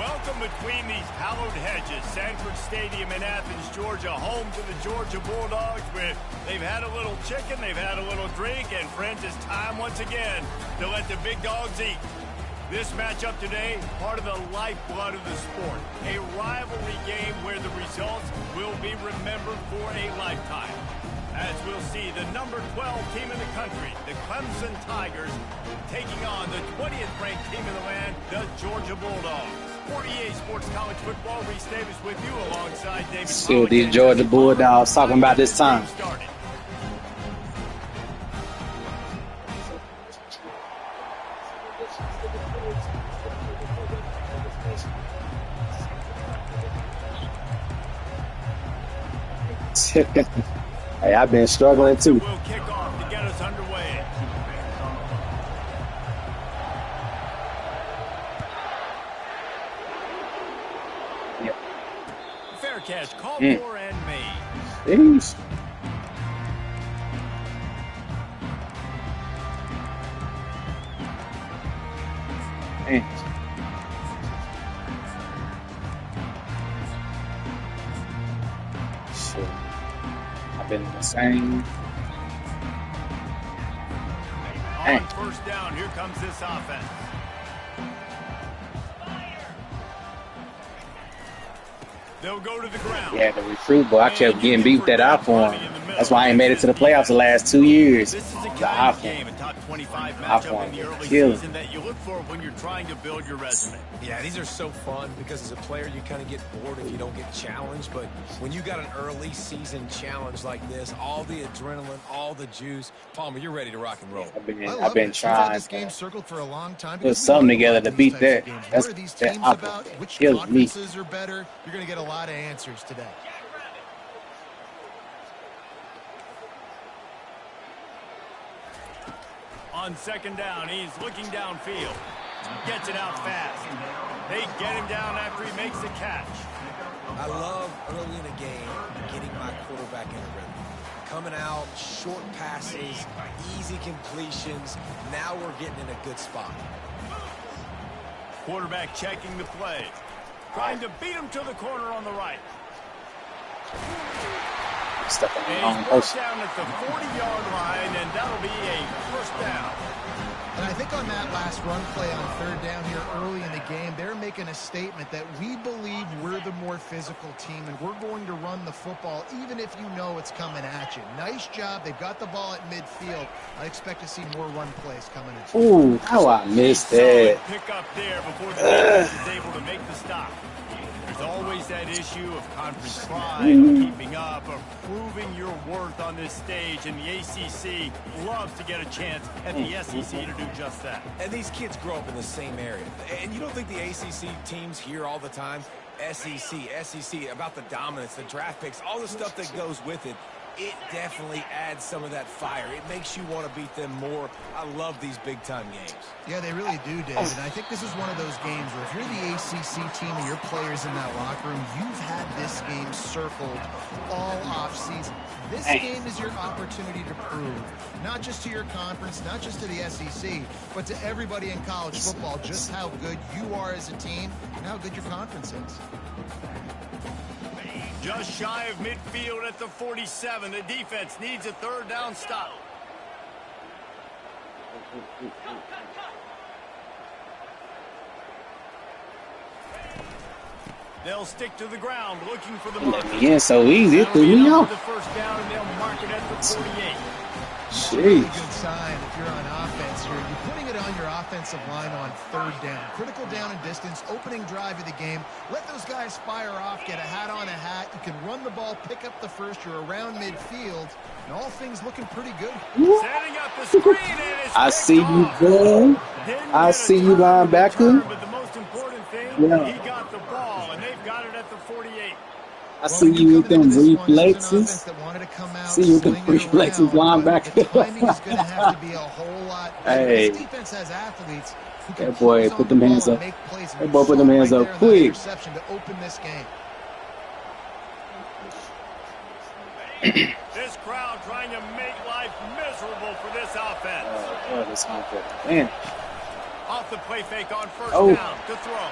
Welcome between these hallowed hedges. Sanford Stadium in Athens, Georgia, home to the Georgia Bulldogs. They've had a little chicken, they've had a little drink, and friends, it's time once again to let the big dogs eat. This matchup today, part of the lifeblood of the sport. A rivalry game where the results will be remembered for a lifetime. As we'll see, the number 12 team in the country, the Clemson Tigers, taking on the 20th ranked team in the land, the Georgia Bulldogs. For EA Sports College Football, Reese Davis with you alongside David. See what these Georgia Bulldogs talking about this time. Hey, I've been struggling too. We'll kick off to get us underway. Yep. Fair catch, called for and made. Jeez. Man. Shit. I've been the same. On first down, here comes this offense. They'll go to the ground. Yeah, the recruit, boy, I kept getting beat with that iPhone. That's why I ain't made it to the playoffs the last 2 years. This is a the game, a top 25 matchup in the early season that you look for when you're trying to build your resume. Yeah, these are so fun because as a player you kind of get bored if you don't get challenged, but when you got an early season challenge like this, all the adrenaline, all the juice, Palmer, you're ready to rock and roll. I've been trying this game circled for a long time. Put something together to beat that. That's these that teams opera. about which Kills me. conferences are better. You're going to get a lot of answers today. On second down, he's looking downfield. Gets it out fast. They get him down after he makes the catch. I love early in a game getting my quarterback in a rhythm. Coming out, short passes, easy completions. Now we're getting in a good spot. Quarterback checking the play. Trying to beat him to the corner on the right. Step on the And wrong he's brought person. down at the 40-yard line, and that'll be a first down. And I think on that last run play on third down here early in the game, they're making a statement that we believe we're the more physical team and we're going to run the football even if you know it's coming at you. Nice job. They've got the ball at midfield. I expect to see more run plays coming in. Ooh, how I missed that. Pick up there before the defense is able to make the stop. There's always that issue of conference pride, keeping up, or proving your worth on this stage, and the ACC loves to get a chance at the SEC to do just that. And these kids grow up in the same area. And you don't think the ACC teams hear all the time, SEC, about the dominance, the draft picks, all the stuff that goes with it. It definitely adds some of that fire. It makes you want to beat them more. I love these big-time games. Yeah, they really do, Dave. And I think this is one of those games where if you're the ACC team and your players in that locker room, you've had this game circled all offseason. This game is your opportunity to prove, not just to your conference, not just to the SEC, but to everybody in college football, just how good you are as a team and how good your conference is. Just shy of midfield at the 47. The defense needs a third down stop. They'll stick to the ground looking for the mark. Yeah, so easy. It threw me off. The first down, and they'll mark it at the 48. Really good sign if you're on offense here. You're putting it on your offensive line on third down. Critical down and distance, opening drive of the game. Let those guys fire off, get a hat on a hat. You can run the ball, pick up the first. You're around midfield, and all things looking pretty good. Setting up the screen, and it's I see you, boy. I see you, linebacker. But the most important thing, he got the ball, and they've got it at the 48. I see you with them reflexes. See you with the reflexes, linebacker. The timing is going to have to be a whole lot better. Hey. This defense has athletes who can That boy put them hands up. That boy put them hands up quick. To open this game. This crowd trying to make life miserable for this offense. Oh, this offense. Man. Off the play fake on first Oh. down to throw.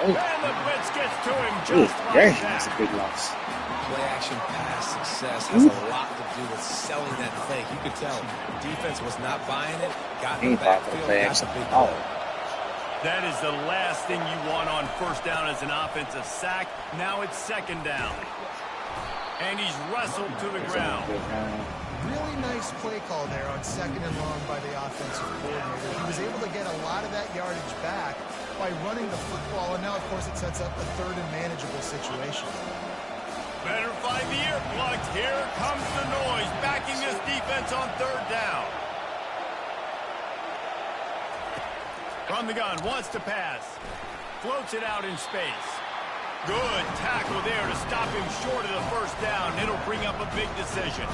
And the blitz gets to him Ooh, just like yeah, that. that's a big loss. Play action pass success has a lot to do with selling that fake. You could tell defense was not buying it, got in the backfield, got the big play. That is the last thing you want on first down as an offensive sack. Now it's second down. And he's wrestled to the ground. Really nice play call there on second and long by the offensive coordinator. He was able to get a lot of that yardage back by running the football, and now, of course, it sets up a third and manageable situation. Better find the earplugs. Here comes the noise, backing this defense on third down. From the gun, wants to pass. Floats it out in space. Good tackle there to stop him short of the first down. It'll bring up a big decision.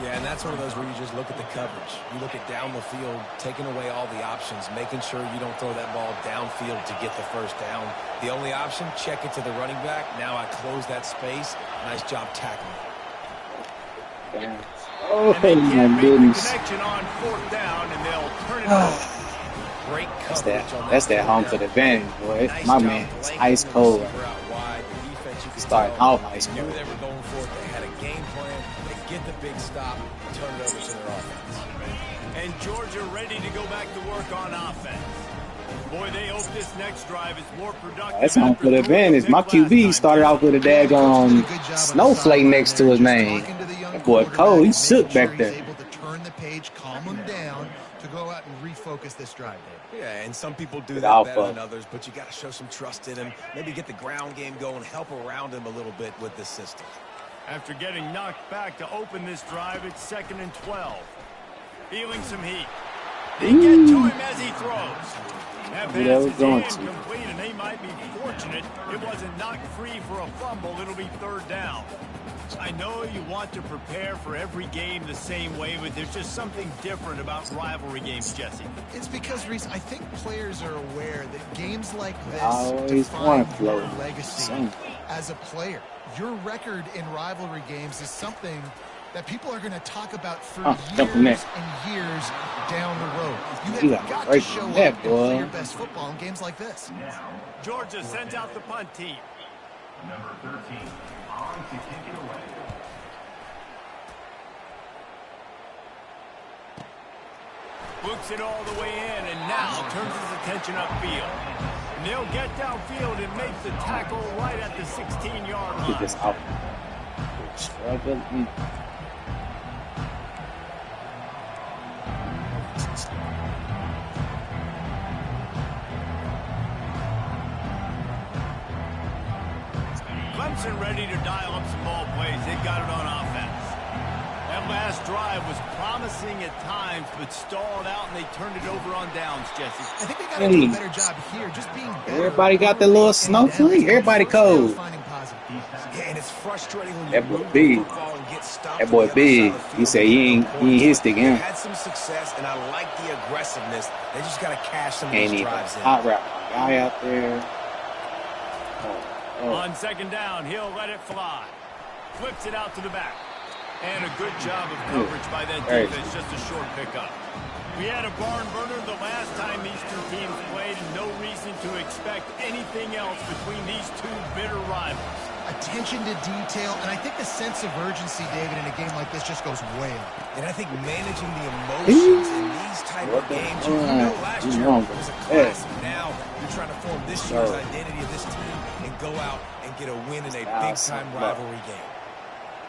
Yeah, and that's one of those where you just look at the coverage. You look at down the field, taking away all the options, making sure you don't throw that ball downfield to get the first down. The only option, check it to the running back. Now I close that space. Nice job tackling. Oh, my goodness. Connection on fourth down, and they'll turn it over. Great coverage on that. That's that home field advantage, boy. My man is ice cold. Starting off ice cold. Knew they were going for it. They had a game plan. They get the big stop, turn it over to their offense. And Georgia ready to go back to work on offense. Boy, they hope this next drive is more productive. That's home field advantage. My QB started off with a daggone snowflake next to his name. That boy Cole, he shook back there. Able to turn the page, calm him down to go out and refocus this drive. Yeah, and some people do that better than others, but you got to show some trust in him. Maybe get the ground game going, help around him a little bit with this system. After getting knocked back to open this drive, it's 2nd and 12. Feeling some heat. They get to him as he throws. That pass is incomplete, and they might be fortunate it wasn't knocked free for a fumble. It'll be third down. I know you want to prepare for every game the same way, but there's just something different about rivalry games, Jesse. It's because, Reese, I think players are aware that games like this define your legacy as a player. Your record in rivalry games is something that people are going to talk about for years and years down the road. You have got to show up and play your best football in games like this. Georgia sends out the punt team. Number 13, on to kick it away. Books it all the way in, and now turns his attention upfield. And they'll get downfield and make the tackle right at the 16-yard line. Keep this out. Struggling. Clemson ready to dial up some ball plays. They've got it on offense. That last drive was promising at times, but stalled out, and they turned it over on downs, Jesse. I think they got to do a better job here, just being better. Everybody got their little snowflake. Everybody cold. Yeah, and it's frustrating when that boy big. That boy big. He said he ain't his stick in. Had some success, and I like the aggressiveness. They just got to cash some of these drives in. Hot route guy out there. On second down, he'll let it fly. Flips it out to the back. And a good job of coverage by that defense, just a short pickup. We had a barn burner the last time these two teams played, and no reason to expect anything else between these two bitter rivals. Attention to detail, and I think the sense of urgency, David, in a game like this just goes way up. And I think managing the emotions in these type of games, you know last year was a classic. Now you're trying to form this year's identity of this team and go out and get a win in a big-time rivalry game.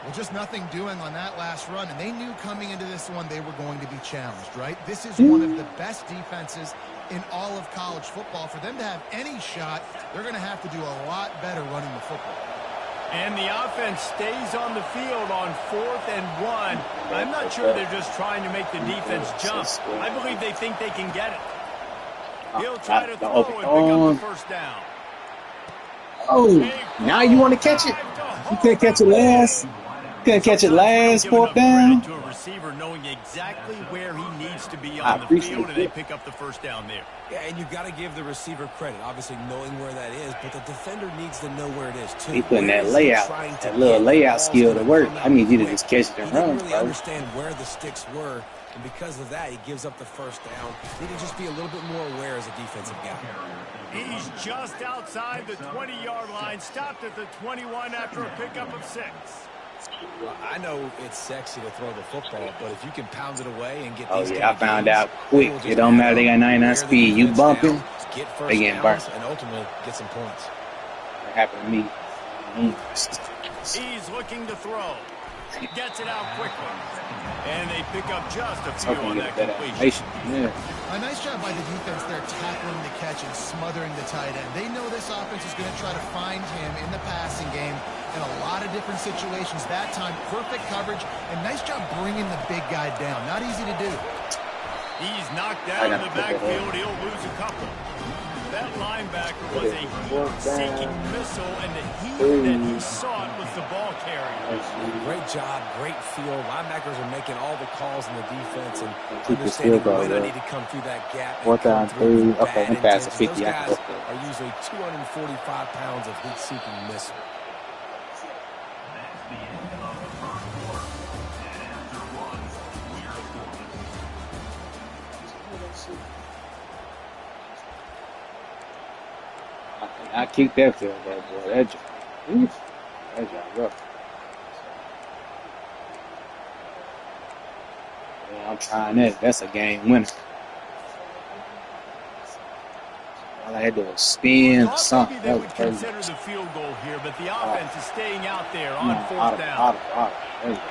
Well, just nothing doing on that last run, and they knew coming into this one they were going to be challenged, right? This is one of the best defenses in all of college football. For them to have any shot, they're going to have to do a lot better running the football. And the offense stays on the field on 4th and 1. I'm not sure they're just trying to make the defense jump. I believe they think they can get it. He'll try to throw and pick up the first down. Oh, now you want to catch it? You couldn't catch it last. Couldn't catch it last, 4th down. To a receiver knowing exactly where he needs to be on the field, and they pick up the first down there. Yeah, and you got to give the receiver credit, obviously knowing where that is, but the defender needs to know where it is too. He putting that layout, that little layout skill to work. I need you to just catch it and run, He didn't really understand where the sticks were, and because of that, he gives up the first down. Need to just be a little bit more aware as a defensive guy. He's just outside the 20-yard line, stopped at the 21 after a pickup of 6. Well, I know it's sexy to throw the football, but if you can pound it away and get Oh these yeah, I kind of found gains, out quick. will just It don't matter. add They got up, 99 wear the speed. You defense bumping, down, get they first getting downs, burnt. and ultimately get some points. That happened to me. He's looking to throw. Gets it out quickly. And they pick up just a few Hoping on to that get better completion. animation. Yeah. A nice job by the defense there, tackling the catch and smothering the tight end. They know this offense is going to try to find him in the passing game in a lot of different situations. That time, perfect coverage, and nice job bringing the big guy down. Not easy to do. He's knocked down in the backfield. He'll lose a couple. That linebacker was a heat-seeking missile, and the heat that he sought was the ball carrier. Great job, great feel. Linebackers are making all the calls in the defense and Keep this understanding field goal, when I yeah. need to come through that gap. Fourth and come down, through with 3. Okay, bad I'm past the intentions. 50. Those I can guys go for it. are usually 245 pounds of heat-seeking missile. That's the end of the first quarter. And after one, we're scoreless. I keep that field goal, boy. That job. That job rough. Yeah, I'm trying that. That's a game winner. All I had to do was spin or Thought something. maybe they That would was crazy. consider the field goal here, but the offense is staying out there Come on on, fourth down. auto. There you go.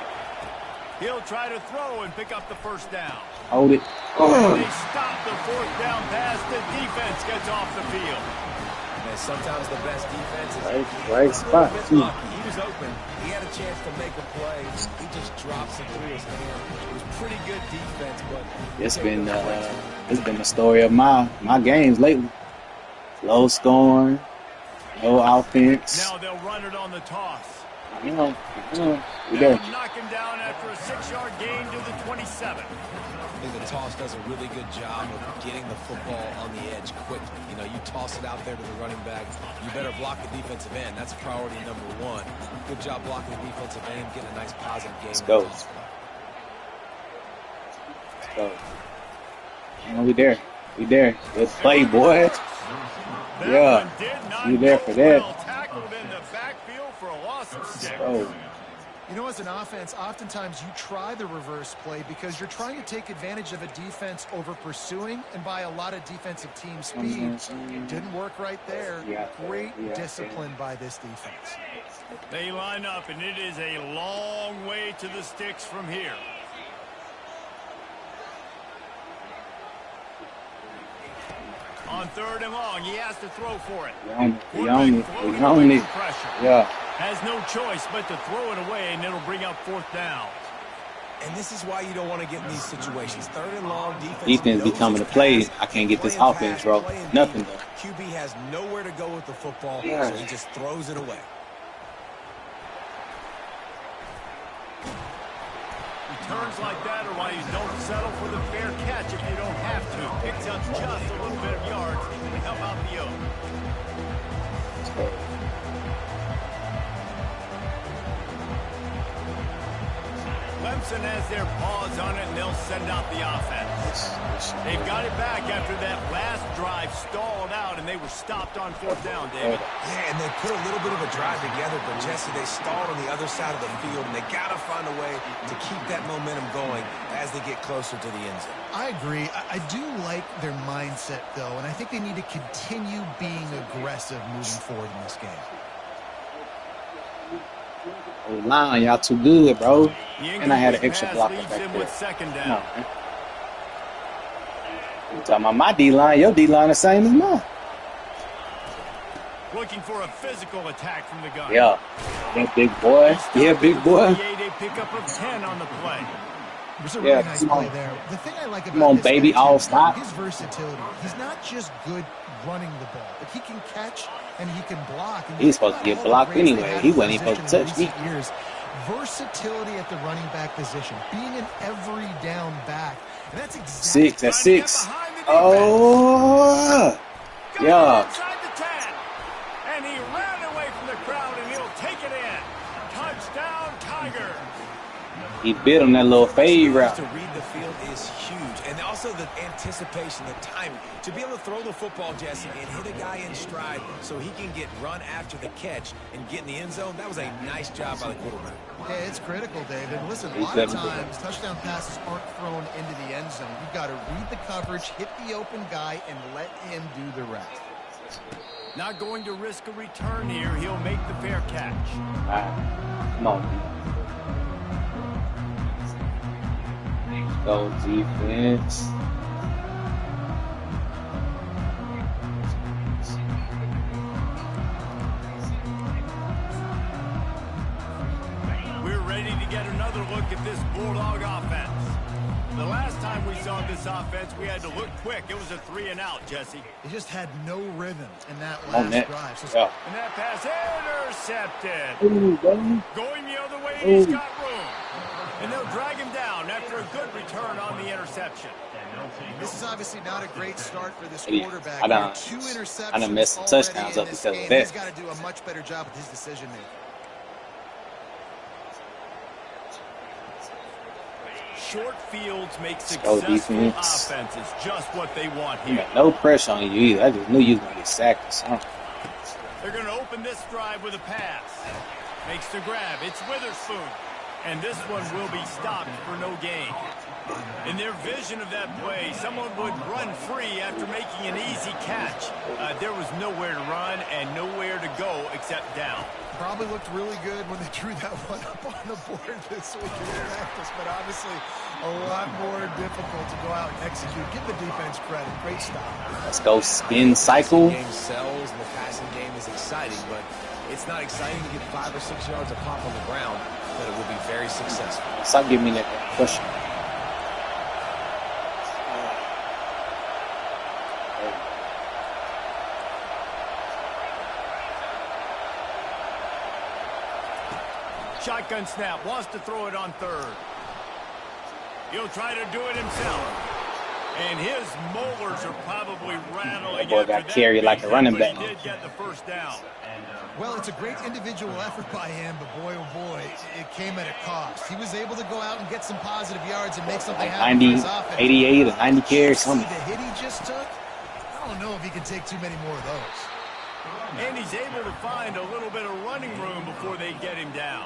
He'll try to throw and pick up the first down. Hold it. And they stop the fourth down pass. The defense gets off the field. And sometimes the best defense is Right a spot, little bit too. lucky. He was open. He had a chance to make a play. He just drops it through his hand. It was pretty good defense, but It's been the story of my games lately. Low scoring, no offense. Now they'll run it on the toss. We They'll there. knock him down after a 6-yard gain to the 27. I think the toss does a really good job of getting the football on the edge quickly. You know, you toss it out there to the running back. You better block the defensive end. That's priority number one. Good job blocking the defensive end, getting a nice positive game. Let's go. We there. Good play, boy. That Yeah. one did not You there go for that. well. Tackled in the backfield for a loss of 6. Oh, You know, as an offense, oftentimes you try the reverse play because you're trying to take advantage of a defense over pursuing and by a lot of defensive team speed. It didn't work right there. Great discipline by this defense. They line up, and it is a long way to the sticks from here. On 3rd and long, he has to throw for it. we own it. Pressure. Yeah. Has no choice but to throw it away, and it'll bring up 4th down. And this is why you don't want to get in these situations. 3rd and long, Defense be coming to play. I can't get this offense, bro. Nothing, though. QB has nowhere to go with the football, Yeah. so he just throws it away. Returns like that are why you don't settle for the fair catch if you don't have to. Picks up just a little bit of yards to help out the Oaks. Clemson has their paws on it, and they'll send out the offense. They've got it back after that last drive stalled out, and they were stopped on 4th down, David. Yeah, and they put a little bit of a drive together, but Jesse, they stalled on the other side of the field, and they got to find a way to keep that momentum going as they get closer to the end zone. I agree. I do like their mindset, though, and I think they need to continue being aggressive moving forward in this game. Oh, line, y'all too good, bro. And I had an extra blocker Leaves back him there. with 2nd down. No, man. You talking about my D-line? Your D-line the same as mine. Looking for a physical attack from the gun. Yeah. That big boy. Yeah, big boy. A pickup of 10 on the play. There's a Yeah, really nice come play on. there. The thing I like about Come on, this baby, guy, too, all stop. his versatility. He's not just good running the ball, but he can catch and he can block. And He's supposed to get blocked anyway. He wasn't even supposed to touch me. Years. Versatility at the running back position, being an every down back, and that's exactly 6. That's 6. Oh, Got it yeah. inside the 10. And he ran away from the crowd, and he'll take it in. Touchdown, Tiger. He bit him that little fade route. To read the field is huge, and also the anticipation, the timing. To be able to throw the football, Jesse, and hit a guy in stride so he can get run after the catch and get in the end zone, that was a nice job by the quarterback. Yeah, it's critical, David. Listen, a lot of times touchdown passes aren't thrown into the end zone. You've got to read the coverage, hit the open guy, and let him do the rest. Not going to risk a return here. He'll make the fair catch. Come on. Go defense. We're ready to get another look at this Bulldog offense. The last time we saw this offense, we had to look quick. It was a 3-and-out, Jesse. They just had no rhythm in that last drive. So And that pass intercepted. Ooh, Going the other way, he's got room. And they'll drag him down after a good return on the interception. This is obviously not a great start for this quarterback. I done 2 interceptions. I done messed some touchdowns up because of that. He's got to do a much better job with his decision making. Short fields make successful offenses just what they want here. No pressure on you either. I just knew you was going to get sacked or something. They're going to open this drive with a pass. Makes the grab. It's Witherspoon. And this one will be stopped for no gain. In their vision of that play, someone would run free after making an easy catch. There was nowhere to run and nowhere to go except down. Probably looked really good when they drew that one up on the board this week in practice, but obviously a lot more difficult to go out and execute. Give the defense credit. Great stop. Let's go spin cycle. The game sells and the passing game is exciting, but it's not exciting to get 5 or 6 yards of pop on the ground, but it will be very successful. Stop giving me that question. Shotgun snap, wants to throw it on third. He'll try to do it himself. And his molars are probably rattling. That boy got carried like a running back. He did get the first down. Well, it's a great individual effort by him, but boy, oh boy, it came at a cost. He was able to go out and get some positive yards and make something happen for his offense. 88 or 90 carries, something. The hit he just took, I don't know if he can take too many more of those. And he's able to find a little bit of running room before they get him down.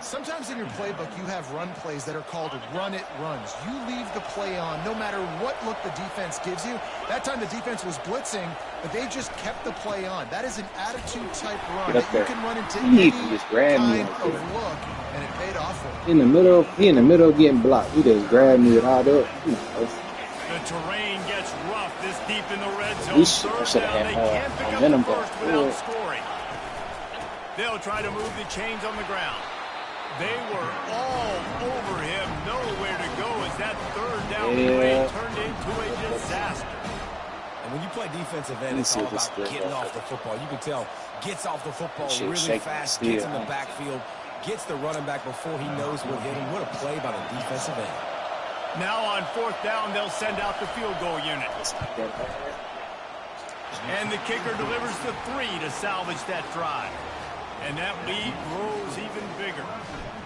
Sometimes in your playbook, you have run plays that are called run-it runs. You leave the play on no matter what look the defense gives you. That time the defense was blitzing, but they just kept the play on. That is an attitude-type run that you can run into any kind of look, and it paid off for him. He in the middle of getting blocked. He just grabbed me it out up. The terrain gets rough this deep in the red zone. Third down, they can't pick up the first without scoring. They'll try to move the chains on the ground. They were all over him, nowhere to go as that third down play turned into a disaster. And when you play defensive end, it's all about getting off the football. You can tell, gets off the football really fast, gets in the backfield, gets the running back before he knows what hit him. What a play by the defensive end. Now on fourth down, they'll send out the field goal unit. And the kicker delivers the 3 to salvage that drive. And that lead grows even bigger.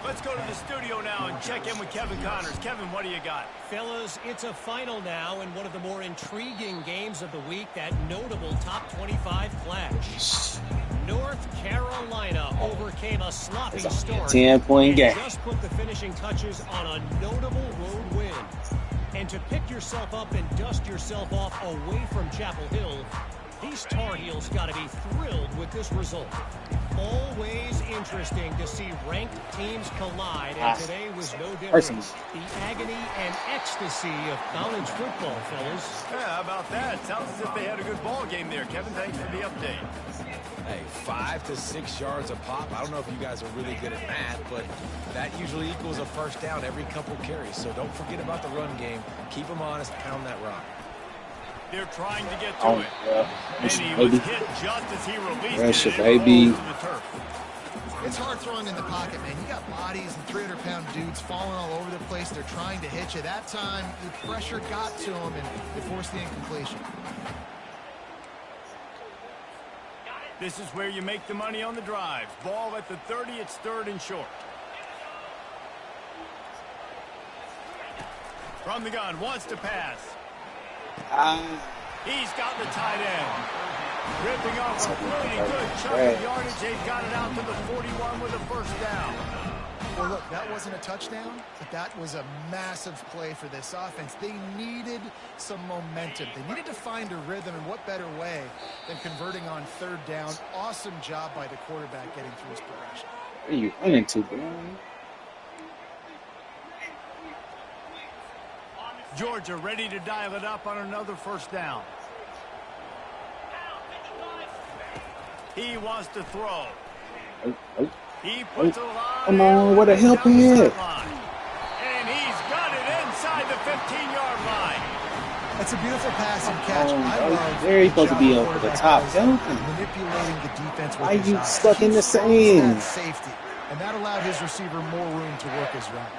Let's go to the studio now and check in with Kevin Connors. Kevin, what do you got? Fellas, it's a final now in one of the more intriguing games of the week, that notable top 25 clash. North Carolina overcame a sloppy start 10-point game. Just put the finishing touches on a notable road win. And to pick yourself up and dust yourself off away from Chapel Hill, these Tar Heels got to be thrilled with this result. Always interesting to see ranked teams collide, and today was no different. The agony and ecstasy of college football, fellas. Yeah, how about that? Sounds as if they had a good ball game there. Kevin, thanks for the update. Hey, 5 to 6 yards a pop. I don't know if you guys are really good at math, but that usually equals a first down every couple carries. So don't forget about the run game. Keep them honest. Pound that rock. They're trying to get to it. And he was hit just as he released it. Baby. It's hard throwing in the pocket, man. You got bodies and 300-pound dudes falling all over the place. They're trying to hit you. That time, the pressure got to him, and it forced the incompletion. This is where you make the money on the drive. Ball at the 30, it's 3rd and short. From the gun, wants to pass. He's got the tight end. Ripping off a pretty good chunk of yardage. They've got it out to the 41 with a first down. Well, look, that wasn't a touchdown, but that was a massive play for this offense. They needed some momentum. They needed to find a rhythm, and what better way than converting on third down. Awesome job by the quarterback getting through his progression. Where are you running to, bro? Georgia ready to dial it up on another first down. He wants to throw. He puts a line. Come on, what a help down the here. sideline. And he's got it inside the 15-yard line. That's a beautiful pass and catch. I love there he's supposed to be the over the quarterback top, does, yo. manipulating the defense with Why his you eyes. stuck in the He sand? that safety, and that allowed his receiver more room to work his route.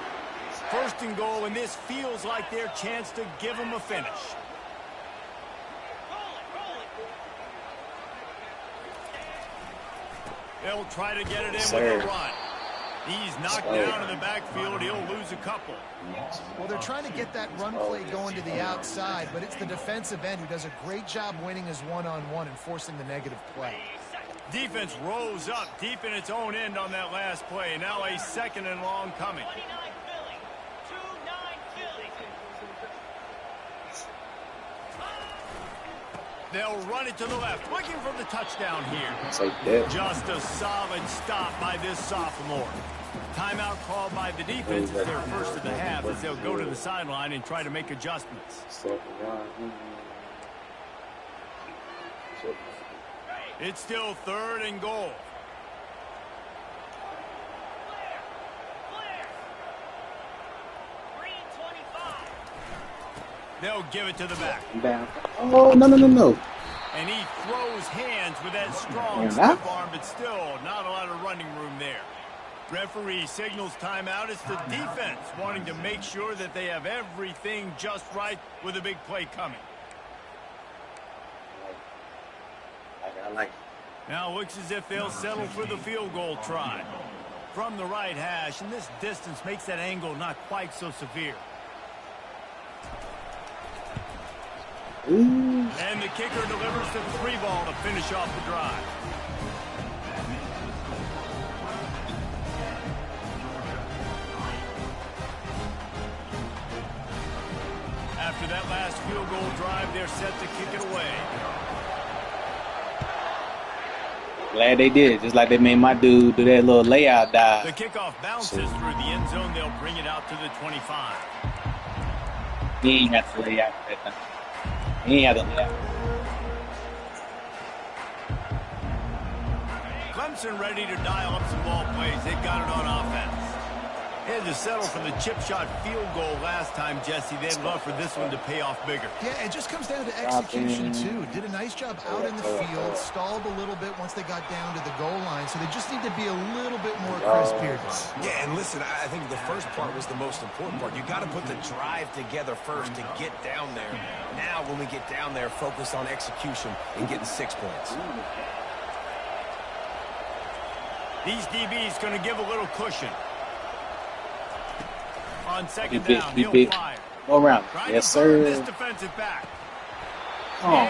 First and goal, and this feels like their chance to give him a finish. They'll try to get it in with a run. He's knocked down in the backfield. He'll lose a couple. Well, they're trying to get that run play going to the outside, but it's the defensive end who does a great job winning his one-on-one and forcing the negative play. Defense rose up deep in its own end on that last play. Now a second and long coming. They'll run it to the left, looking for the touchdown here. It's like that. Just a solid stop by this sophomore. Timeout called by the defense is their first of the half as they'll go to the sideline and try to make adjustments. It's still third and goal. They'll give it to the back. Oh, no. And he throws hands with that strong stiff arm, but still not a lot of running room there. Referee signals timeout. It's the defense wanting to make sure that they have everything just right with a big play coming. I like it. Now looks as if they'll settle for the field goal try. From the right hash, and this distance makes that angle not quite so severe. Ooh. And the kicker delivers the 3-ball to finish off the drive. After that last field goal drive, they're set to kick it away. Glad they did, just like they made my dude do that little layout dive. The kickoff bounces through the end zone. They'll bring it out to the 25. He ain't got to lay out that time. He ain't had to lay out. Clemson ready to dial up some ball plays. They've got it on offense. They had to settle for the chip shot field goal last time, Jesse. They'd love for this one to pay off bigger. Yeah, it just comes down to execution, too. Did a nice job out in the field, stalled a little bit once they got down to the goal line, so they just need to be a little bit more crisp here. Yeah, and listen, I think the first part was the most important part. You got to put the drive together first to get down there. Now, when we get down there, focus on execution and getting 6 points. These DBs going to give a little cushion. On second down, he'll fire. Go around. Yes, sir. This defensive back. Oh,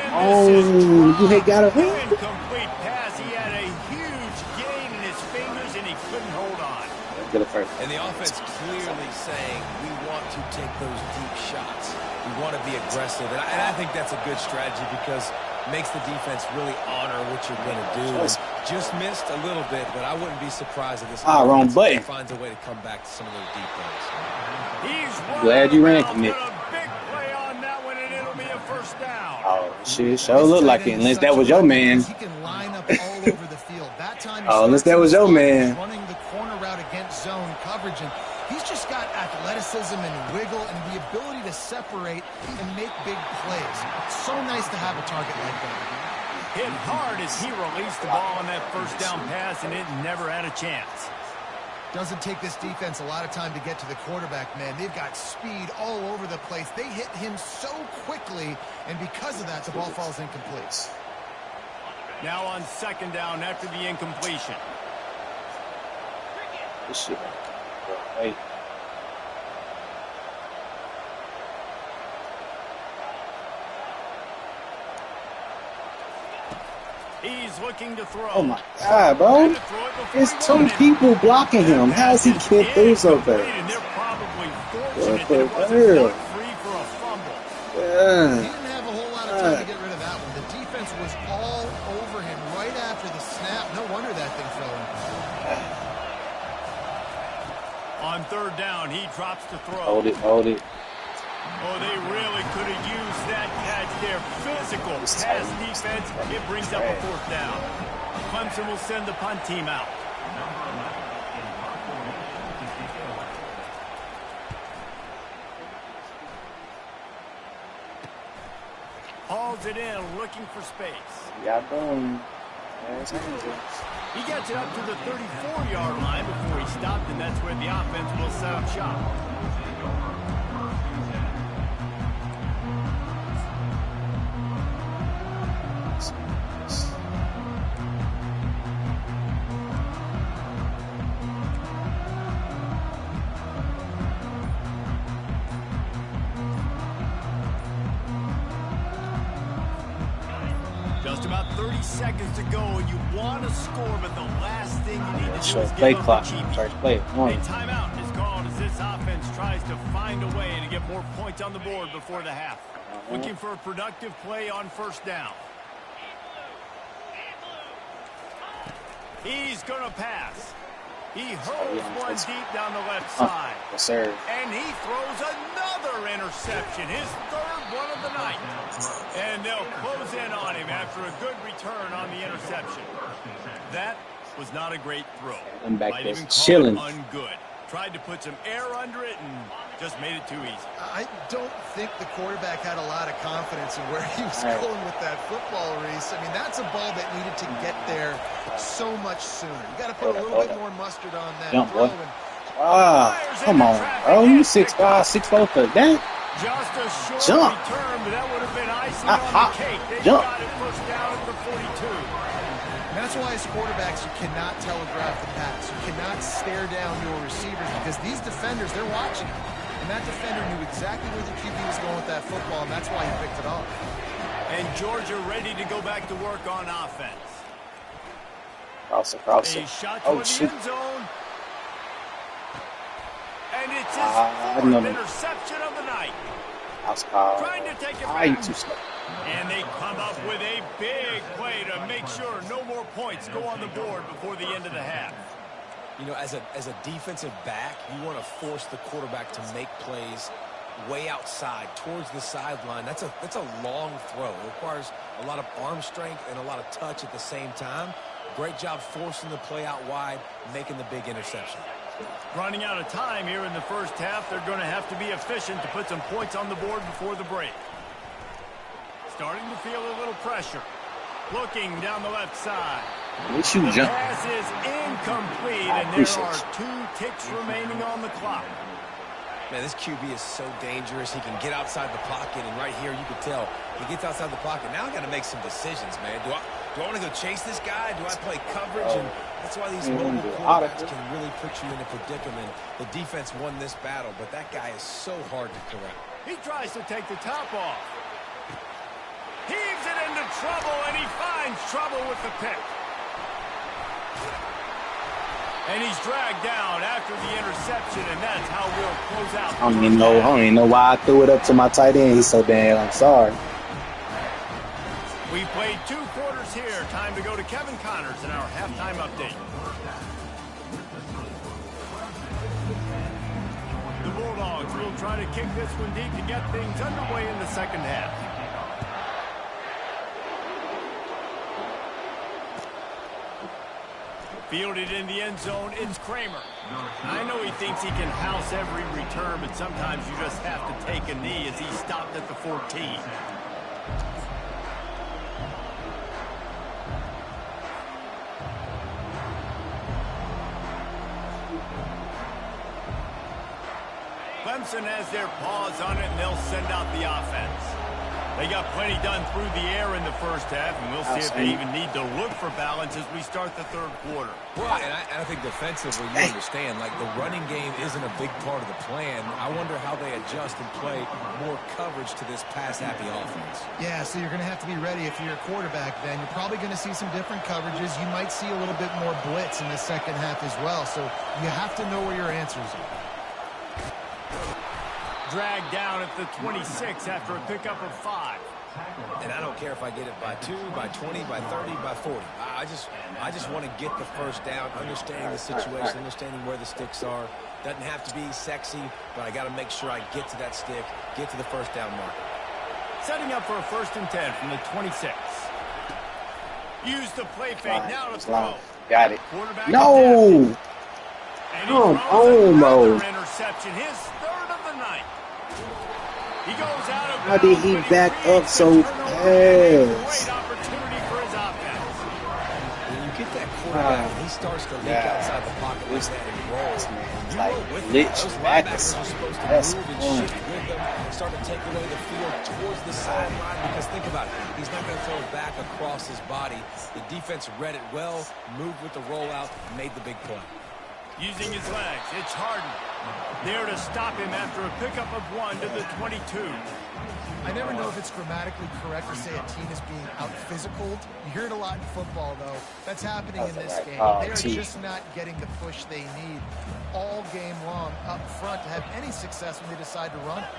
you had got a incomplete pass. He had a huge gain in his fingers, and he couldn't hold on. Get it first. And the offense clearly saying, we want to take those deep shots. We want to be aggressive. And I think that's a good strategy because it makes the defense really honor what you're going to do. Just missed a little bit, but I wouldn't be surprised if this wrong button. finds a way to come back to some of those deep plays. Glad you ran from it. A big play on that one, and it'll be a first down. Oh, shit, sure look like it. Unless that was your man. He can line up all over the field. That time, Unless that was your man. Running the corner route against zone coverage, and he's just got athleticism and wiggle and the ability to separate and make big plays. It's so nice to have a target like that. Hit hard as he released the ball on that first down pass, and it never had a chance. Doesn't take this defense a lot of time to get to the quarterback, man. They've got speed all over the place. They hit him so quickly, and because of that, the ball falls incomplete. Now on second down after the incompletion. This shit. Hey. He's looking to throw. Oh, my God, bro. There's 2 people blocking him. How's he get through so fast? They're probably fortunate What that it wasn't the done free for a fumble. He didn't have a whole lot of time to get rid of that one. The defense was all over him right after the snap. No wonder that thing fell in. On 3rd down, he drops to throw. Hold it, hold it. Oh, they really could have used that catch there. Physical pass defense. It brings up a 4th down. Clemson will send the punt team out. Hauls it in, looking for space. Y'all doing? He gets it up to the 34-yard line before he stopped, and that's where the offense will set up shop. Just about 30 seconds to go, and you want to score, but the last thing you need to do is play give clock. up the cheap. First play. A timeout is called as this offense tries to find a way to get more points on the board before the half. Looking for a productive play on 1st down. He's going to pass. He hurls one deep down the left side. Yes, sir. And he throws another interception, his 3rd one of the night. And they'll close in on him after a good return on the interception. That was not a great throw. I'm back Might there even call chilling. it ungood. Tried to put some air under it and just made it too easy. I don't think the quarterback had a lot of confidence in where he was going with that football, Reese. I mean, that's a ball that needed to get there so much sooner. You got to put a little bit more mustard on that throw. Come on, bro. You 6'5", 6'4" for that? Just a short return, but that would have been icing on the cake. They got it 1st down at the 42. And that's why as quarterbacks, you cannot telegraph the pass. You cannot stare down your receivers because these defenders, they're watching. And that defender knew exactly where the QB was going with that football, and that's why he picked it off. And Georgia ready to go back to work on offense. Cross A it. shot Oh, toward the shoot. end zone. And it's his 4th interception of the night. Trying to take it back. Too slow. And they come up with a big play to make sure no more points go on the board before the end of the half. You know, as a defensive back, you want to force the quarterback to make plays way outside, towards the sideline. That's a long throw. It requires a lot of arm strength and a lot of touch at the same time. Great job forcing the play out wide, making the big interception. Running out of time here in the 1st half, they're going to have to be efficient to put some points on the board before the break. Starting to feel a little pressure. Looking down the left side. The pass is incomplete, and there are 2 ticks remaining on the clock. Man, this QB is so dangerous. He can get outside the pocket, and right here you can tell he gets outside the pocket. Now I got to make some decisions, man. Do I want to go chase this guy? Do I play coverage? And that's why these mobile quarterbacks can really put you in a predicament. The defense won this battle, but that guy is so hard to correct. He tries to take the top off. Heaves it into trouble, and he finds trouble with the pick. And he's dragged down after the interception, and that's how we'll close out. I don't even know why I threw it up to my tight end. He's so damn. I'm sorry. We played 2 quarters here. Time to go to Kevin Connors in our halftime update. The Bulldogs will try to kick this one deep to get things underway in the 2nd half. Fielded in the end zone, it's Kramer. I know he thinks he can house every return, but sometimes you just have to take a knee as he stopped at the 14. Clemson has their paws on it, and they'll send out the offense. They got plenty done through the air in the first half, and we'll see if they even need to look for balance as we start the third quarter. Well, and I think defensively, you understand, like the running game isn't a big part of the plan. I wonder how they adjust and play more coverage to this pass-happy offense. Yeah, so you're going to have to be ready if you're a quarterback then. You're probably going to see some different coverages. You might see a little bit more blitz in the second half as well, so you have to know where your answers are. Dragged down at the 26 after a pickup of 5. And I don't care if I get it by 2, by 20, by 30, by 40. I just want to get the first down, understanding the situation, understanding where the sticks are. Doesn't have to be sexy, but I got to make sure I get to that stick, get to the first down marker. Setting up for a 1st and 10 from the 26. Use the play fake. Now to throw. Got it. No! Come on, Mo. Interception, his 3rd of the night. He goes out of How did he back up so fast? Great opportunity for his offense. When you get that quarterback and he starts to leak outside the pocket like that and rolls, you roll with him. Those linebackers are supposed to move and shift with them, start to take away the field towards the sideline, because think about it, he's not going to throw it back across his body. The defense read it well, moved with the rollout, made the big play. Using his legs, it's Harden. There to stop him after a pickup of 1 to the 22. I never know if it's grammatically correct to say a team is being out-physicaled. You hear it a lot in football, though. That's happening in this game. They are just not getting the push they need all game long up front to have any success when they decide to run it.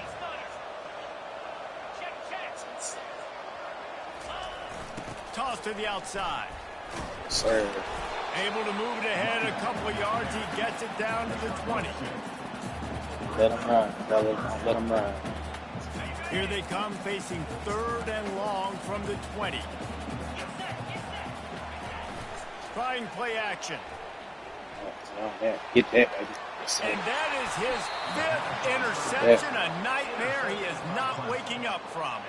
Toss to the outside. Sir. Able to move it ahead a couple of yards. He gets it down to the 20. Let him run, fellas. Don't let him run. Here they come, facing 3rd and long from the 20. Trying play action. Get that, baby. And that is his 5th interception. A nightmare he is not waking up from.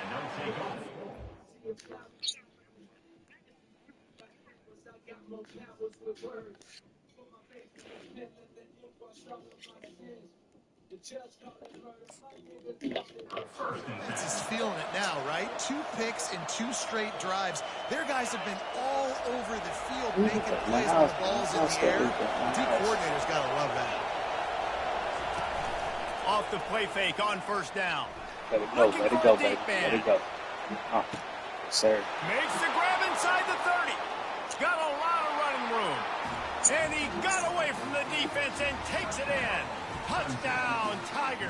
It's just feeling it now, right? 2 picks in 2 straight drives. Their guys have been all over the field making plays when the ball's in the air. D coordinator's got to love that. Off the play fake on 1st down. Let it go, let it go, baby. Let it go. Sir. Makes the grab inside the 30. Got a lot of running room. And he got away from the defense and takes it in. Touchdown, Tigers.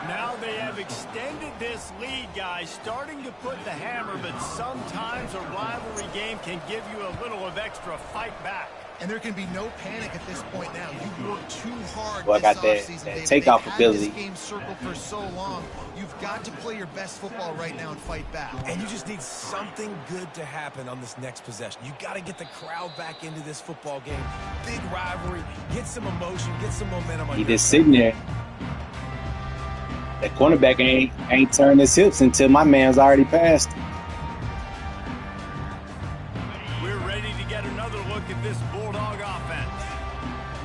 Now they have extended this lead, guys, starting to put the hammer, but sometimes a rivalry game can give you a little of extra fight back. And there can be no panic at this point now. You've worked too hard Well, I got this that offseason. takeoff ability. This game circled for so long. You've got to play your best football right now and fight back. And you just need something good to happen on this next possession. You got to get the crowd back into this football game. Big rivalry. Get some emotion. Get some momentum. He just sitting there. That cornerback ain't turned his hips until my man's already passed. We're ready to get another look at this Bulldog offense.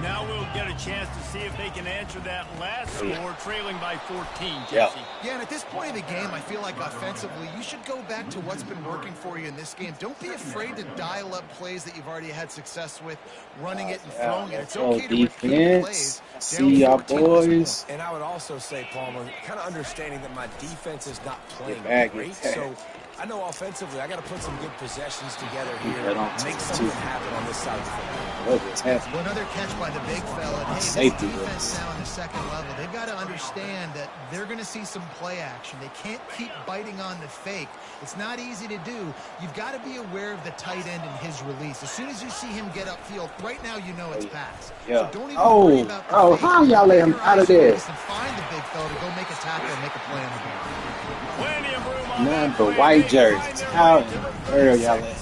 Now we'll get a chance to see if they can answer that last score, trailing by 14, Jesse. Yeah, and at this point of the game, I feel like offensively, you should go back to what's been working for you in this game. Don't be afraid to dial up plays that you've already had success with, running it and throwing it. It's okay to repeat plays. See y'all boys. And I would also say, Palmer, kind of understanding that my defense is not playing great, so I know offensively I got to put some good possessions together here, make something happen on this side of the football. Well, another catch by the big fella. Hey, this defense now on the second level, they've got to understand that they're going to see some play action. They can't keep biting on the fake. It's not easy to do. You've got to be aware of the tight end and his release. As soon as you see him get upfield, right now you know it's pass. So don't even worry about the fake. How y'all let him out of there? Find the big fella to go make a tackle and make a play on the ball. Plenty of room on None but white jerseys. How early y'all let?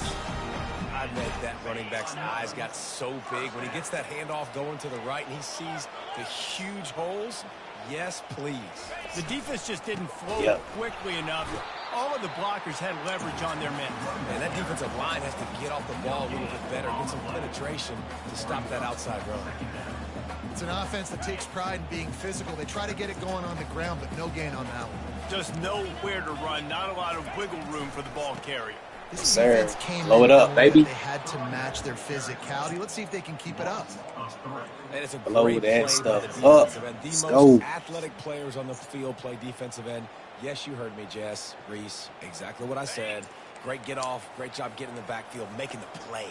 I bet that running back's eyes got so big when he gets that handoff going to the right and he sees the huge holes. Yes, please. The defense just didn't flow quickly enough. All of the blockers had leverage on their men. And that defensive line has to get off the ball a little bit better, get some penetration to stop that outside run. It's an offense that takes pride in being physical. They try to get it going on the ground, but no gain on that one. Just nowhere to run, not a lot of wiggle room for the ball carrier. This defense came Blow it up, baby. They had to match their physicality. Let's see if they can keep it up. And it's a Blow great that play stuff by the up. defensive end. The Let's most go. athletic players on the field play defensive end. Yes, you heard me, Jess, Reese. Exactly what I said. Great get off. Great job getting in the backfield, making the play.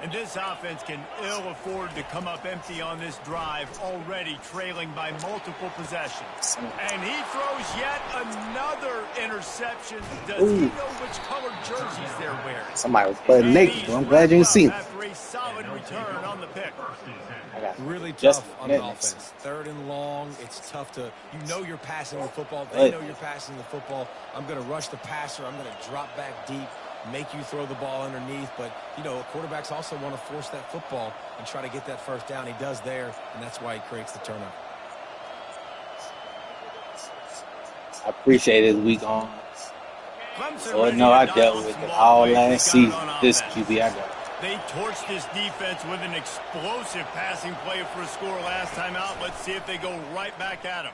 And this offense can ill afford to come up empty on this drive, already trailing by multiple possessions. And he throws yet another interception. Does he know which colored jerseys they're wearing? Somebody was playing naked. Well, I'm glad you didn't see him. After a solid return on the pick. Really Just tough on offense. 3rd and long. It's tough to, you know you're passing the football. They know you're passing the football. I'm going to rush the passer. I'm going to drop back deep, make you throw the ball underneath. But, you know, quarterbacks also want to force that football and try to get that first down. He does there, and that's why he creates the turnover. I appreciate his week on. Clemson So ready no, to I dial dealt up with some it ball all plays. They last got it season. on This offense. QB I got. They torched this defense with an explosive passing play for a score last time out. Let's see if they go right back at him.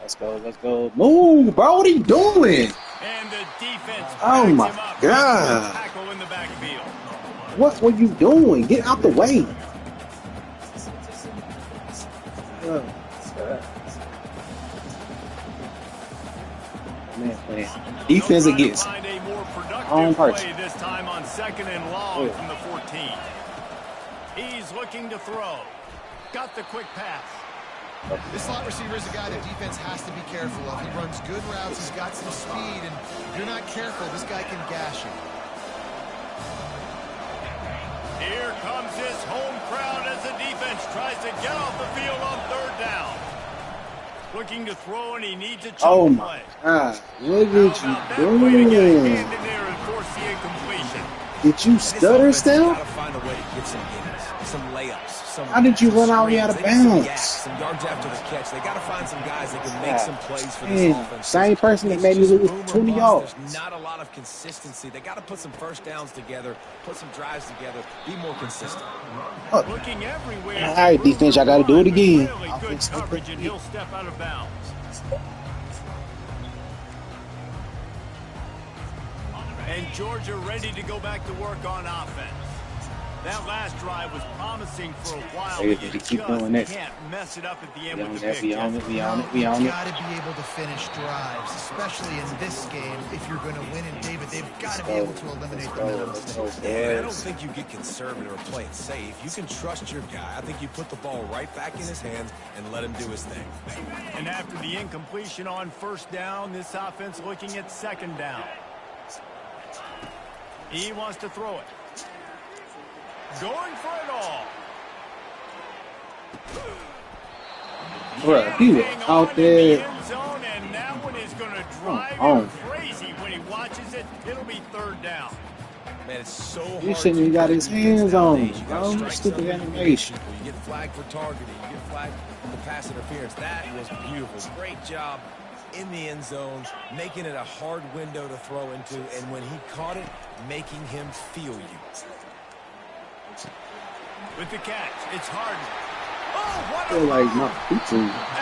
Let's go. Let's go. Move, bro. What are you doing? And the defense Oh, my backs him up. God. Tackle in the backfield. What were you doing? Get out the way. Man. Defense against Find a more own productive person. play this time on 2nd and long from the 14. He's looking to throw. Got the quick pass. This slot receiver is a guy the defense has to be careful of. He runs good routes. He's got some speed, and if you're not careful, this guy can gash you. Here comes his home crowd as the defense tries to get off the field on 3rd down. Looking to throw, and he needs a Oh chunk my play. God. What How did about that you way to get a do? hand in there and force the incompletion? Did you stutter still? Got to find a way to get some gains, some layups. How did you run out here out of bounds? Some yards after the catch. They got to find some guys that can make some plays for this offense. Same person that made me lose 20 yards. There's not a lot of consistency. They got to put some first downs together, put some drives together, be more consistent. Looking everywhere. All right, defense, I got to do it again. Really good coverage, and he'll step out of bounds. And Georgia ready to go back to work on offense. That last drive was promising for a while. Hey, But you keep just doing this. can't mess it up at the end We with on the it, pick. we on it, we on it, we You've on it. got to be able to finish drives, especially in this game. If you're going to win in David, they've got to be able to eliminate the mental mistakes. I don't think you get conservative or play it safe. You can trust your guy. I think you put the ball right back in his hands and let him do his thing. And after the incompletion on 1st down, this offense looking at 2nd down. He wants to throw it. Going for it all. Bro, he was out there. End zone, and that one is going to drive him crazy when he watches it. It'll be 3rd down. Man, it's so hard. You shouldn't even got his hands on him, You gotta bro. strike Stupid something. animation. You get flagged for targeting. You get flagged for pass interference. That was beautiful. Great job in the end zone, making it a hard window to throw into, and when he caught it, making him feel you. With the catch, it's Harden. Oh, I what feel a like my pizza.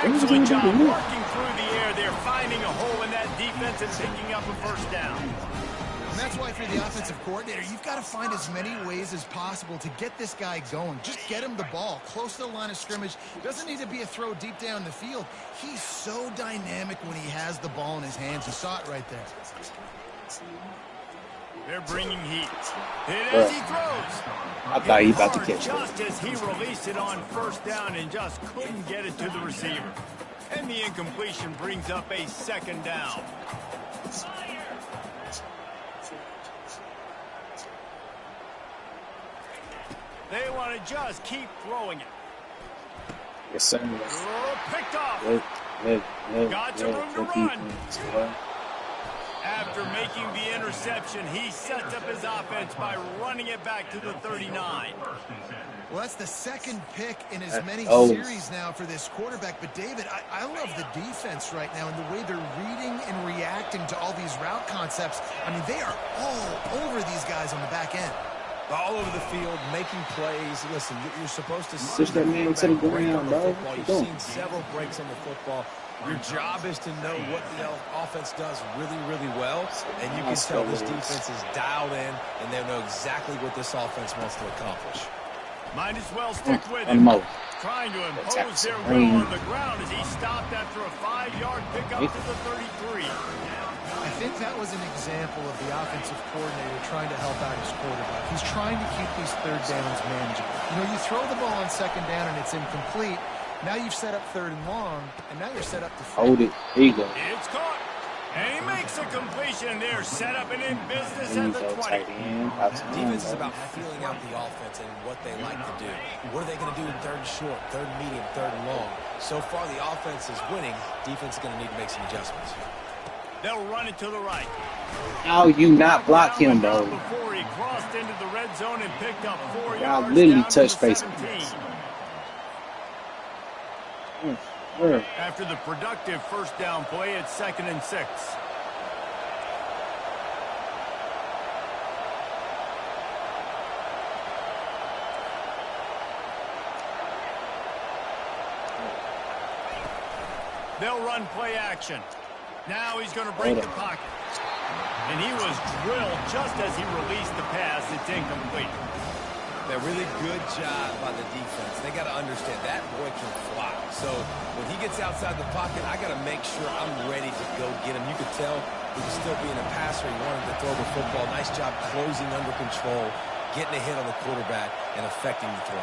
excellent job working through the air. They're finding a hole in that defense and picking up a 1st down. And that's why, if you're the offensive coordinator, you've got to find as many ways as possible to get this guy going. Just get him the ball close to the line of scrimmage. Doesn't need to be a throw deep down the field. He's so dynamic when he has the ball in his hands. You saw it right there. They're bringing heat. Hit as he throws. I thought he about to catch it. Just as he released it on 1st down and just couldn't get it to the receiver. And the incompletion brings up a 2nd down. They want to just keep throwing it. Yes, sir. Picked off. Got some room to run. After making the interception, he sets up his offense by running it back to the 39. Well, that's the 2nd pick in as many Oh. series now for this quarterback. But, David, I love the defense right now and the way they're reading and reacting to all these route concepts. I mean, they are all over these guys on the back end. All over the field, making plays. Listen, you're supposed to see Push that man to the quarterback break ground, on bro. football. Keep You've going. seen several breaks on the football. Your job is to know what the offense does really, really well, and you can tell this defense is dialed in, and they know exactly what this offense wants to accomplish. Might as well stick with him. Trying to impose their will on the ground as he stopped after a 5-yard pickup to the 33. I think that was an example of the offensive coordinator trying to help out his quarterback. He's trying to keep these third downs manageable. You know, you throw the ball on second down and it's incomplete. Now you've set up third and long, and now you're set up to hold it. There you go. It's caught. And he makes a completion there. Set up and in business at the 20. Defense is about feeling out the offense and what they like to do. What are they going to do in third and short, third and medium, third and long? So far, the offense is winning. Defense is going to need to make some adjustments. They'll run it to the right. How you not block him, bro? Before he crossed into the red zone and picked up 4 yards. I literally touched face. After the productive first down play, it's 2nd and 6. They'll run play action. Now he's going to break the pocket. And he was drilled just as he released the pass. It's incomplete. A really good job by the defense. They got to understand that boy can fly. So when he gets outside the pocket, I got to make sure I'm ready to go get him. You could tell he was still being a passer. He wanted to throw the football. Nice job closing under control, getting a hit on the quarterback, and affecting the throw.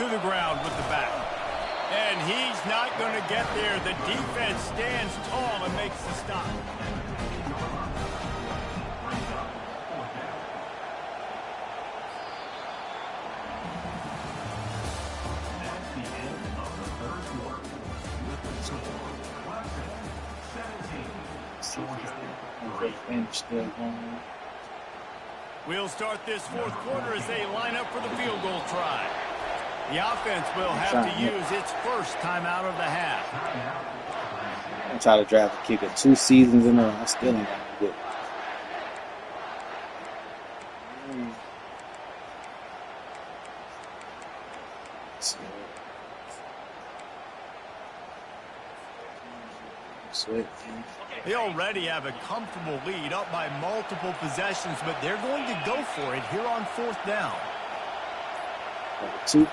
To the ground with the back. And he's not going to get there. The defense stands tall and makes the stop. We'll start this fourth quarter as they line up for the field goal try. The offense will have to use its first timeout of the half. I try to draft a kicker 2 seasons in a row. I still ain't got good. They already have a comfortable lead up by multiple possessions, but they're going to go for it here on 4th down. 2.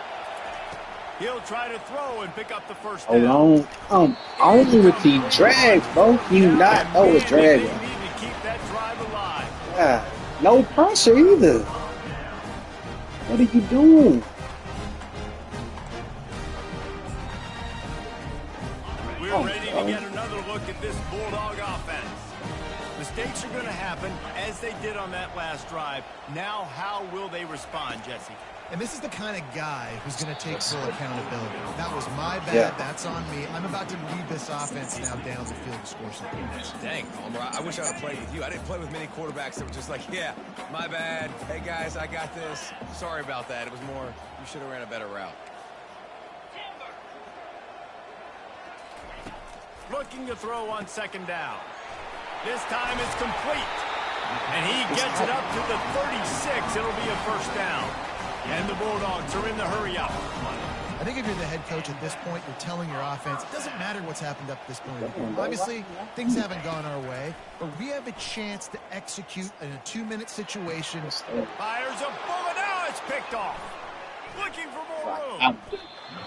He'll try to throw and pick up the first down. Hold on. Only with the drag, bro. You not know it's dragging. They need to keep that drive alive. Yeah. No pressure either. What are you doing? We're ready to get another look at this Bulldog offense. Mistakes are going to happen as they did on that last drive. Now, how will they respond, Jesse? And this is the kind of guy who's going to take full accountability. That was my bad. That's on me. I'm about to lead this offense now down the field to score some points. Dang, Palmer, I wish I would have played with you. I didn't play with many quarterbacks that were just like, yeah, my bad. Hey, guys, I got this. Sorry about that. It was more, you should have ran a better route. Looking to throw on 2nd down. This time it's complete. And he gets it up to the 36. It'll be a first down. And the Bulldogs are in the hurry-up. I think if you're the head coach at this point, you're telling your offense, it doesn't matter what's happened up to this point. Obviously, things haven't gone our way, but we have a chance to execute in a 2-minute situation. Fires a bullet. Now it's picked off. Looking for more room.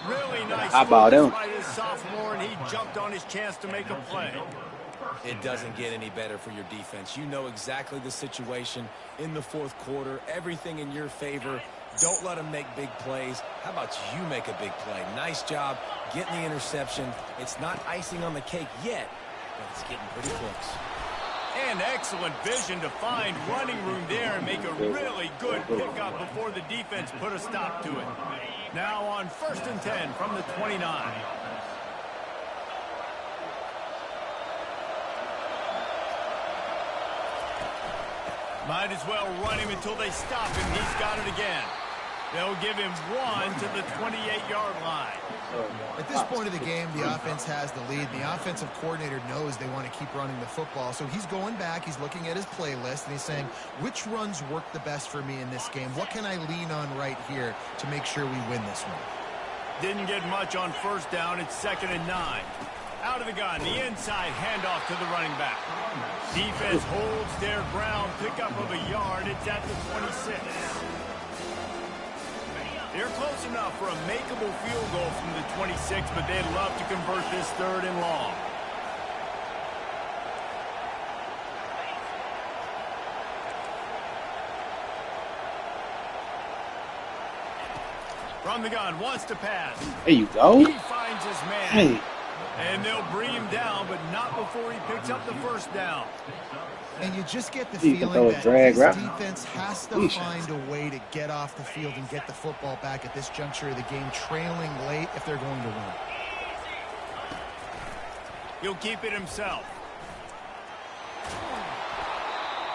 Really nice by his sophomore, and he jumped on his chance to make a play. It doesn't get any better for your defense. You know exactly the situation in the fourth quarter. Everything in your favor. Don't let them make big plays. How about you make a big play? Nice job getting the interception. It's not icing on the cake yet, but it's getting pretty close. And excellent vision to find running room there and make a really good pickup before the defense put a stop to it. Now on 1st and 10 from the 29. Might as well run him until they stop him. He's got it again. They'll give him 1 to the 28-yard line. At this point of the game, the offense has the lead. The offensive coordinator knows they want to keep running the football. So he's going back, he's looking at his playlist, and he's saying, which runs work the best for me in this game? What can I lean on right here to make sure we win this one? Didn't get much on first down. It's 2nd and 9. Out of the gun, the inside handoff to the running back. Defense holds their ground, pickup of a yard. It's at the 26. They're close enough for a makeable field goal from the 26, but they'd love to convert this 3rd and long. From the gun, wants to pass. There you go. He finds his man. Hey. And they'll bring him down, but not before he picks up the first down. And you just get the You can feeling throw a that drag, this right? defense has to find a way to get off the field and get the football back at this juncture of the game, trailing late if they're going to win. He'll keep it himself.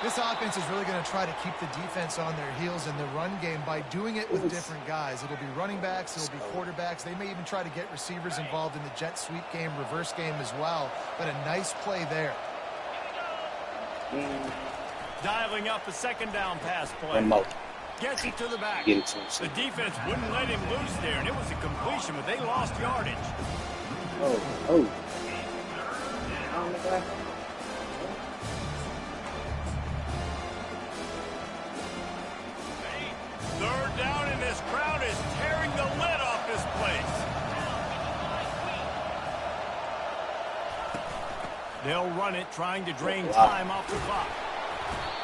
This offense is really going to try to keep the defense on their heels in the run game by doing it with different guys. It'll be running backs, it'll be quarterbacks. They may even try to get receivers involved in the jet sweep game, reverse game as well. But a nice play there. Dialing up a 2nd down pass play. Gets it to the back. Get it to him. The defense wouldn't let him loose there, and it was a completion, but they lost yardage. Oh. Third down, and this crowd is tearing the lid off this place. They'll run it, trying to drain time off the clock.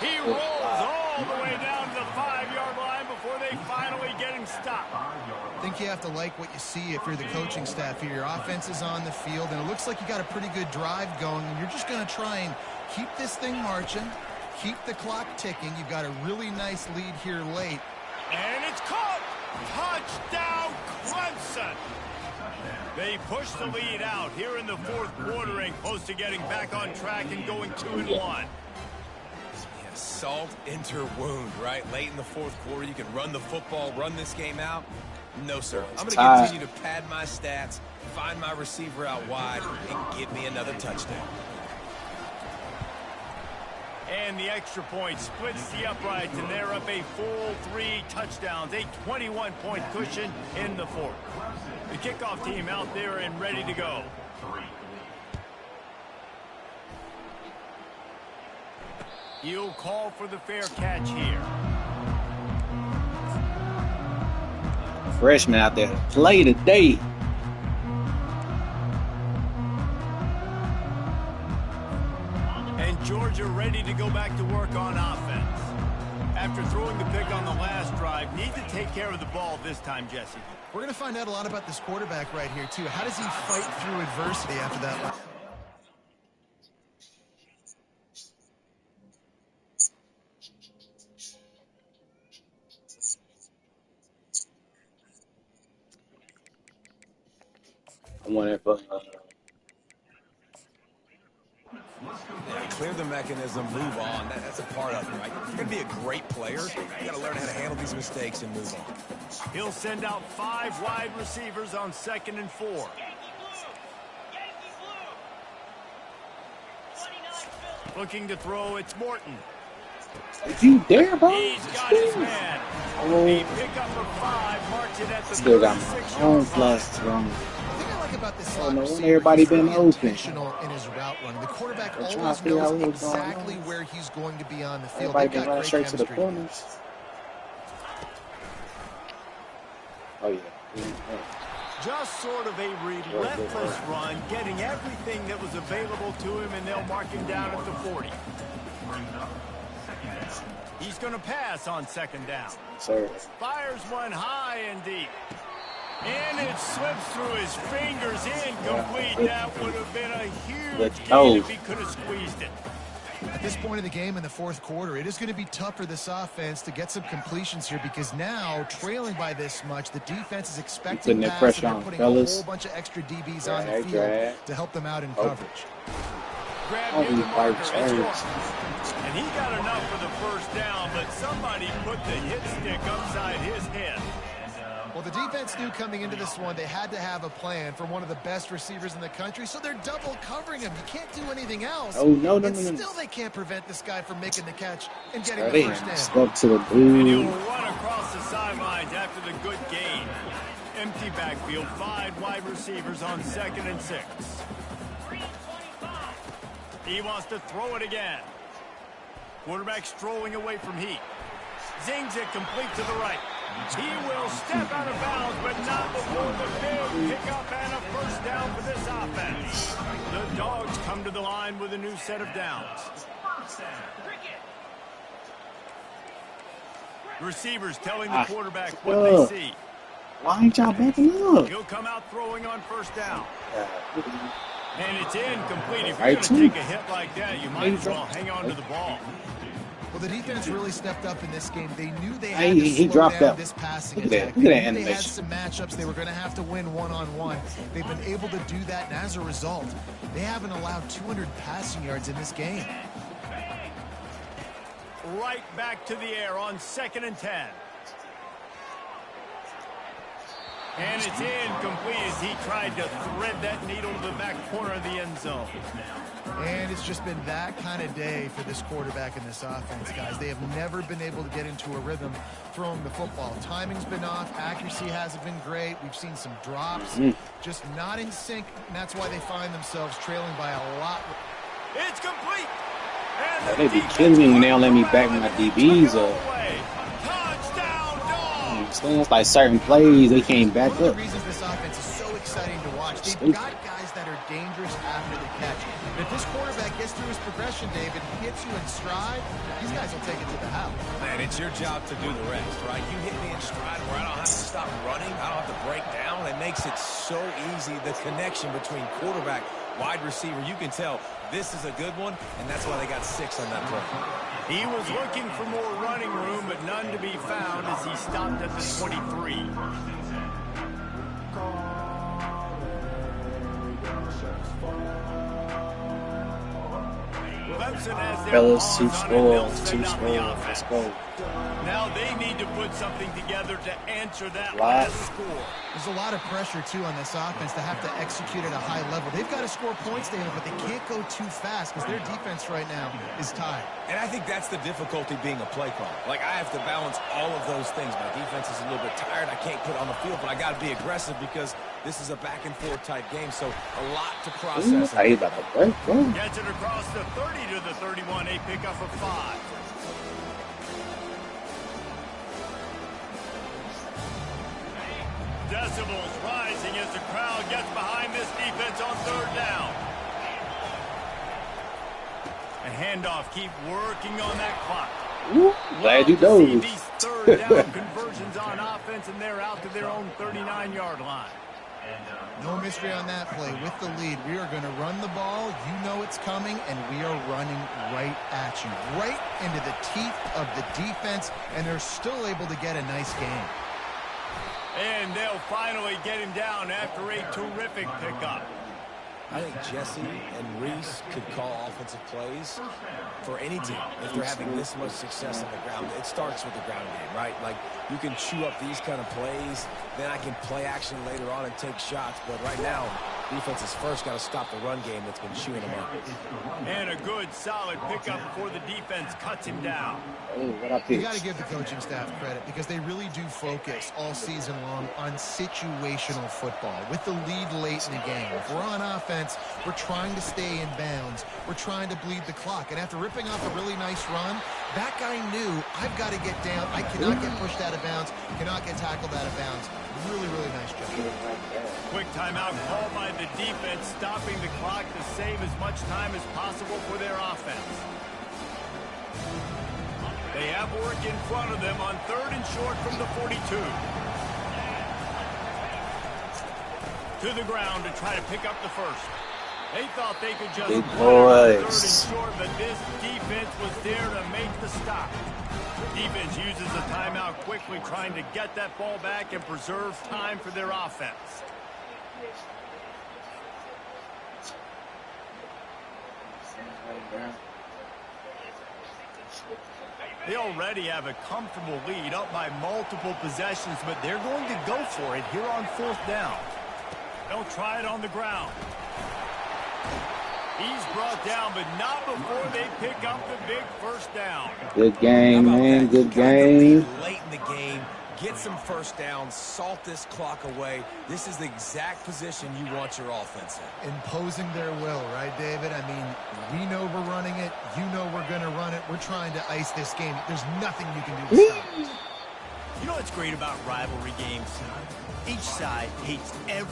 He rolls all the way down to the 5-yard line before they finally get him stopped. I think you have to like what you see if you're the coaching staff here. Your offense is on the field, and it looks like you got a pretty good drive going, and you're just going to try and keep this thing marching, keep the clock ticking. You've got a really nice lead here late. And it's caught. Touchdown, Clemson. They push the lead out here in the 4th quarter and close to getting back on track and going 2-1. Yeah, salt enter wound, right? Late in the 4th quarter, you can run the football, run this game out. No, sir. I'm going to continue to pad my stats, find my receiver out wide, and give me another touchdown. And the extra point splits the uprights, and they're up a full 3 touchdowns, a 21-point cushion in the 4th. The kickoff team out there and ready to go. He'll call for the fair catch here. Freshman out there to play today. And Georgia ready to go back to work on offense. After throwing the pick on the last drive, need to take care of the ball this time, Jesse. We're going to find out a lot about this quarterback right here, too. How does he fight through adversity after that? I want it for Yeah, clear the mechanism, move on. That's a part of it, right? If you're going to be a great player, you got to learn how to handle these mistakes and move on. He'll send out 5 wide receivers on 2nd and 4. Looking to throw, it's Morton. If you dare, bro. He's got his man. A pickup of 5, marks it at the Still got my 36-yard own line. flush wrong. About this Oh, no, receiver, everybody he's been very open. intentional in his route running. The quarterback They're trying always to figure out knows what's going on. exactly where he's going to be on the field. Everybody They've been got running great straight to the chemistry. corners. Oh, yeah. Just sort of a relentless run, getting everything that was available to him, and they'll mark him down at the 40. He's going to pass on 2nd down. Sir. Fires one high and deep. And it slips through his fingers, incomplete. That would have been a huge gain if he could have squeezed it. At this point in the game in the 4th quarter, it is going to be tough for this offense to get some completions here because now, trailing by this much, the defense is expecting that pass pressure and on, they're putting fellas. a whole bunch of extra DBs on the field to help them out in coverage. grabbed All near the these marker. white It's shirts. York. And he got enough for the first down, but somebody put the hit stick upside his head. Well, the defense knew coming into this one they had to have a plan for one of the best receivers in the country, so they're double covering him. You can't do anything else. Oh, no. Still, they can't prevent this guy from making the catch and getting They the first down. stuck to the And he'll blue. run across the sidelines after the good gain. Empty backfield, 5 wide receivers on 2nd and 6. He wants to throw it again. Quarterback strolling away from Heat. Zings it complete to the right. He will step out of bounds, but not before the big pickup and a first down for this offense. The Dogs come to the line with a new set of downs. Receivers telling the quarterback what they see. Why ain't y'all backing up? He'll come out throwing on first down. And it's incomplete. If you're Right, going to take a hit like that, you might as well hang on to the ball. Well, the defense really stepped up in this game. They knew they Hey, had to he slow dropped down out. this passing Look at that. attack. Look at that They knew they had animation. some matchups they were going to have to win one-on-one. They've been able to do that, and as a result, they haven't allowed 200 passing yards in this game. Right back to the air on 2nd and 10. And it's incomplete as he tried to thread that needle to the back corner of the end zone. And it's just been that kind of day for this quarterback and this offense, guys. They have never been able to get into a rhythm throwing the football. Timing's been off. Accuracy hasn't been great. We've seen some drops, just not in sync, and that's why they find themselves trailing by a lot. It's complete. And They be killing me when they don't let me back my DBs up. Touchdown, Dogs. It's like certain plays they can't back One of up. the reasons this offense is so exciting to watch, they've got guys that are dangerous after the catch. And if this quarterback gets through his progression, David, hits you in stride, these guys will take it to the house. Man, it's your job to do the rest, right? You hit me in stride where I don't have to stop running. I don't have to break down. It makes it so easy, the connection between quarterback, wide receiver. You can tell this is a good one, and that's why they got 6 on that play. He was looking for more running room, but none to be found as he stopped at the 23. Clemson has their Fellas, arms on it. They'll send out the Let's offense. go. Now they need to put something together to answer that Wow. last score. There's a lot of pressure, too, on this offense to have to execute at a high level. They've got to score points, David, but they can't go too fast because their defense right now is tired. And I think that's the difficulty being a play caller. Like, I have to balance all of those things. My defense is a little bit tired. I can't put on the field, but I got to be aggressive because this is a back-and-forth type game, so a lot to process. Hey, about to break, bro. Gets it across the 30 to the 31. A pickup of 5. Decibels rising as the crowd gets behind this defense on 3rd down. A handoff, keep working on that clock. Ooh, glad you Love to know. see these 3rd down conversions on offense, and they're out to their own 39-yard line. No mystery on that play. With the lead, we are going to run the ball. You know it's coming, and we are running right at you, right into the teeth of the defense, and they're still able to get a nice game. And they'll finally get him down after a terrific pickup. I think Jesse and Reese could call offensive plays for any team if they're having this much success on the ground. It starts with the ground game, right? Like, you can chew up these kind of plays, then I can play action later on and take shots. But right now, defense has first got to stop the run game that's been chewing them up. And a good, solid pickup before the defense cuts him down. Oh, what I You picked. got to give the coaching staff credit because they really do focus all season long on situational football. With the lead late in the game, if we're on offense, we're trying to stay in bounds. We're trying to bleed the clock. And after ripping off a really nice run, that guy knew, I've got to get down. I cannot get pushed out of bounds, cannot get tackled out of bounds. Really, really nice job. Quick timeout called by the defense, stopping the clock to save as much time as possible for their offense. They have work in front of them on 3rd and short from the 42. To the ground to try to pick up the first. They thought they could just Big run it on 3rd boys. and short, but this defense was there to make the stop. Defense uses the timeout quickly, trying to get that ball back and preserve time for their offense. They already have a comfortable lead, up by multiple possessions, but they're going to go for it here on 4th down. They'll try it on the ground. He's brought down, but not before they pick up the big first down. Good game, man. Good game. Late in the game, get some first downs, salt this clock away. This is the exact position you want your offense in. Imposing their will, right, David? I mean, we know we're running it. You know we're going to run it. We're trying to ice this game. There's nothing you can do to stop it. You know what's great about rivalry games? Each side hates every